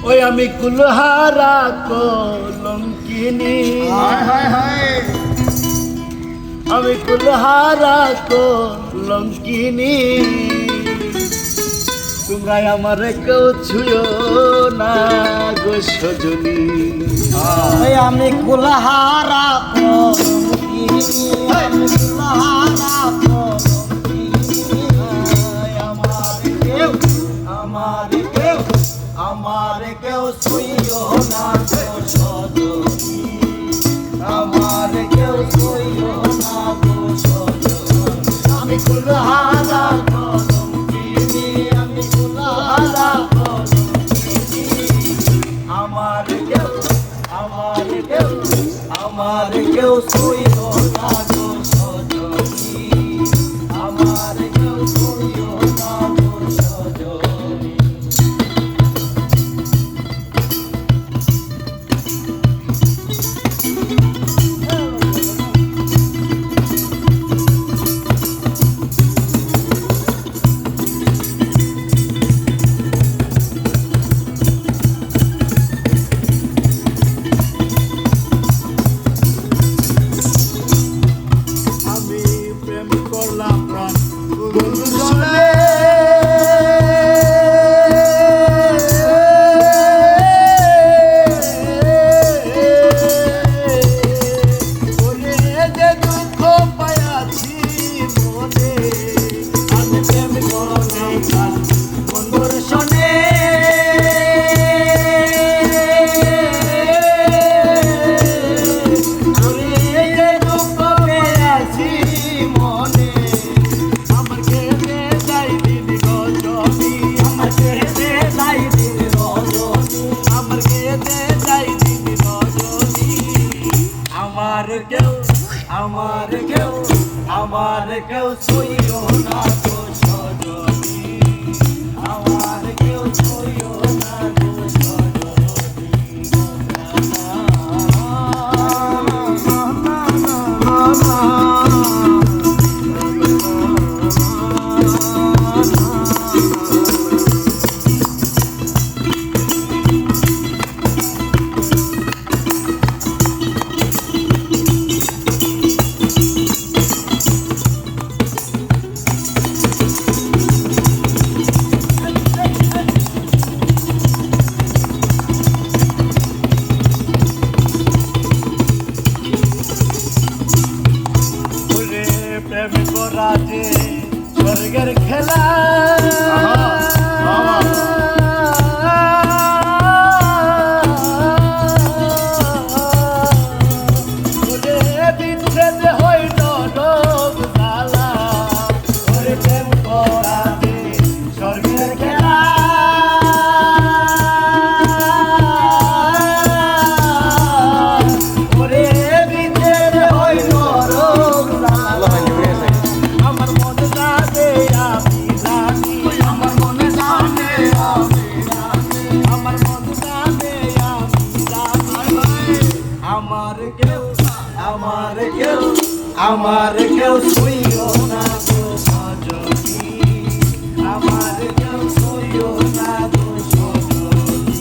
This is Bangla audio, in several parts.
ওই আমি কুলহারা কলঙ্কিনী, আমি কুলহারা কলঙ্কিনী, তোমরা আমার কেউ ছুঁয়ো না গো সজনী। আমি কুলহারা কলঙ্কিনী, আমি কুলহারা কলঙ্কিনী, আমার কেউ ছুঁয়ো না গো সজনী, আমার কেউ ছুঁয়ো না গো সজনী। আমি কুলহারা কলঙ্কিনী, আমি কুলহারা কলঙ্কিনী, আমার কেউ ছুঁয়ো না গো সজনী, আমার কেউ ছুঁয়ো না গো সজনী। আমার কেউ ছুঁয়ো না গো সজনী, আমার কেউ ছুঁয়ো না গো প্রেম করা যে স্বর্গের খেলা, বিচ্ছেদ হইল লোক জ্বালা, ওরে প্রেম করা যে স্বর্গের খেলা, ওরে বিচ্ছেদ হইল লোক জ্বালা। আমার মনে জানে আমি জানি, আমার মনে জানে আমি জানি, আমার মনে জানে আমি জানি, আমার কেউ ছুঁয়ো না গো সজনী, আমার কেউ ছুঁয়ো না গো সজনী।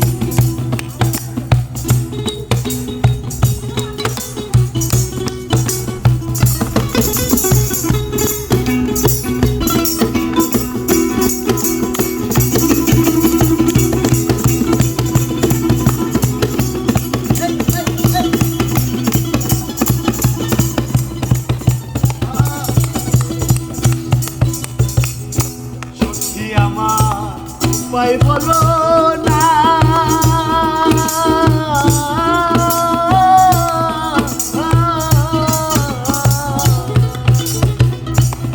উপায় বলো না,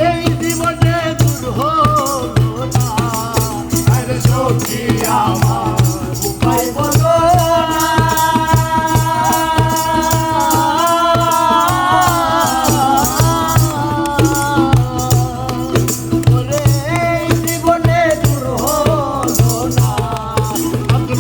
এই জীবনে দূর হলো না, আরে সখী আমার উপায় বলো না, এই জীবনে দূর হলো না, আমি